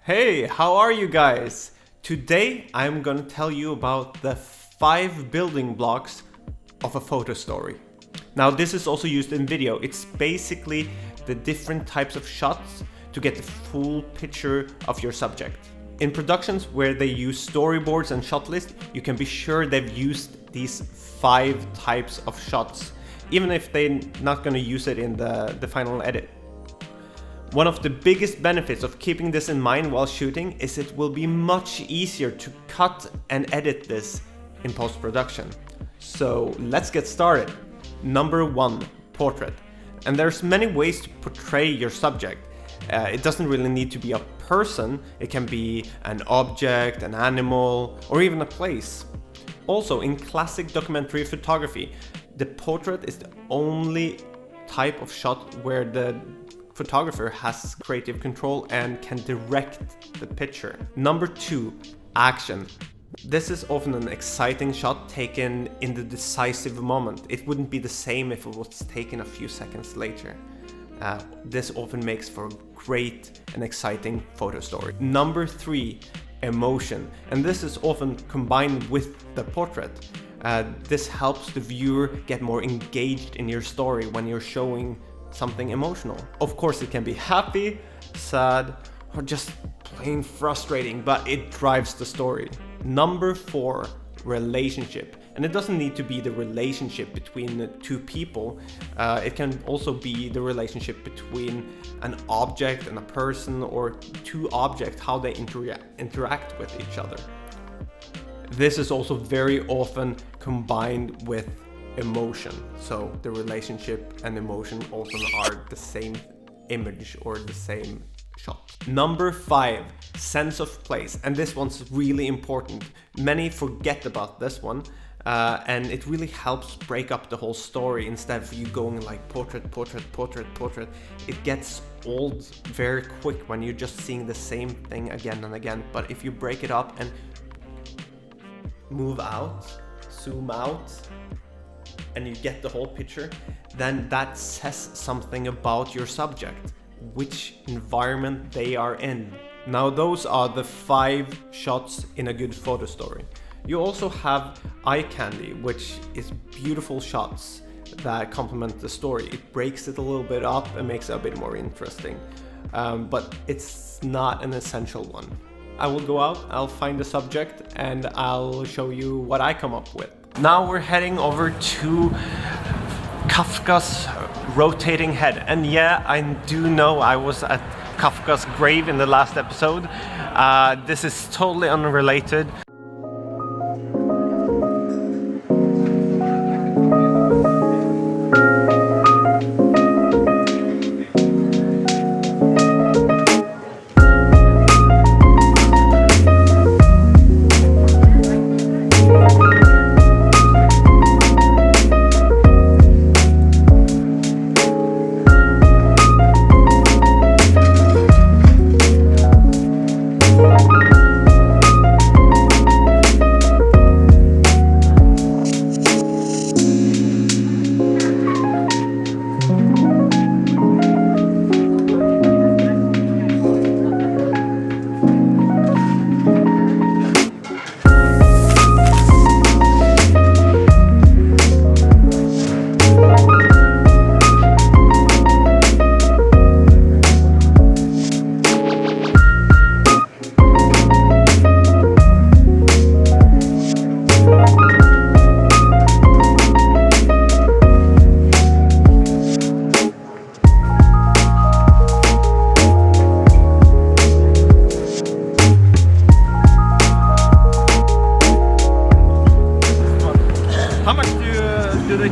Hey, how are you guys? Today I'm gonna tell you about the 5 building blocks of a photo story. Now this is also used in video. It's basically the different types of shots to get the full picture of your subject. In productions where they use storyboards and shot lists, you can be sure they've used these 5 types of shots, even if they're not gonna use it in the final edit. One of the biggest benefits of keeping this in mind while shooting is it will be much easier to cut and edit this in post-production. So let's get started. Number 1, portrait. And there's many ways to portray your subject. It doesn't really need to be a person, it can be an object, an animal, or even a place. Also, in classic documentary photography, the portrait is the only type of shot where the photographer has creative control and can direct the picture. Number 2, action. This is often an exciting shot taken in the decisive moment. It wouldn't be the same if it was taken a few seconds later. This often makes for a great and exciting photo story. Number 3, emotion. And this is often combined with the portrait. This helps the viewer get more engaged in your story when you're showing something emotional. Of course, it can be happy, sad, or just plain frustrating, but it drives the story. Number 4, relationship. And it doesn't need to be the relationship between the 2 people. It can also be the relationship between an object and a person, or 2 objects, how they interact with each other. This is also very often combined with emotion. So the relationship and emotion often are the same image or the same shot. Number 5, sense of place. And this one's really important. Many forget about this one. And it really helps break up the whole story. Instead of you going like portrait, portrait, portrait, portrait, it gets old very quick when you're just seeing the same thing again and again. But if you break it up and move out, zoom out, and you get the whole picture, then that says something about your subject, which environment they are in. Now those are the 5 shots in a good photo story. You also have eye candy, which is beautiful shots that complement the story. It breaks it a little bit up and makes it a bit more interesting, but it's not an essential one. I will go out, I'll find the subject, and I'll show you what I come up with. Now we're heading over to Kafka's rotating head. And yeah, I do know I was at Kafka's grave in the last episode. This is totally unrelated.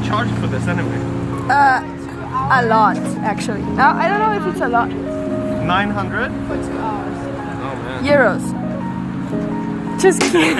Charge for this anyway? A lot actually. I don't know if it's a lot. 900? For 2 hours. Oh man. Euros. Just kidding.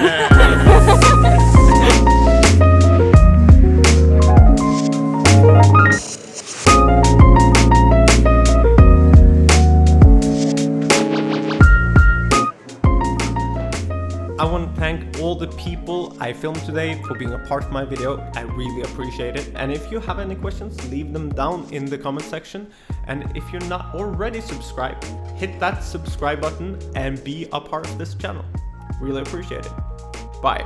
I want to thank all the people I filmed today for being a part of my video. I really appreciate it. And if you have any questions, leave them down in the comment section. And if you're not already subscribed, hit that subscribe button and be a part of this channel. Really appreciate it. Bye.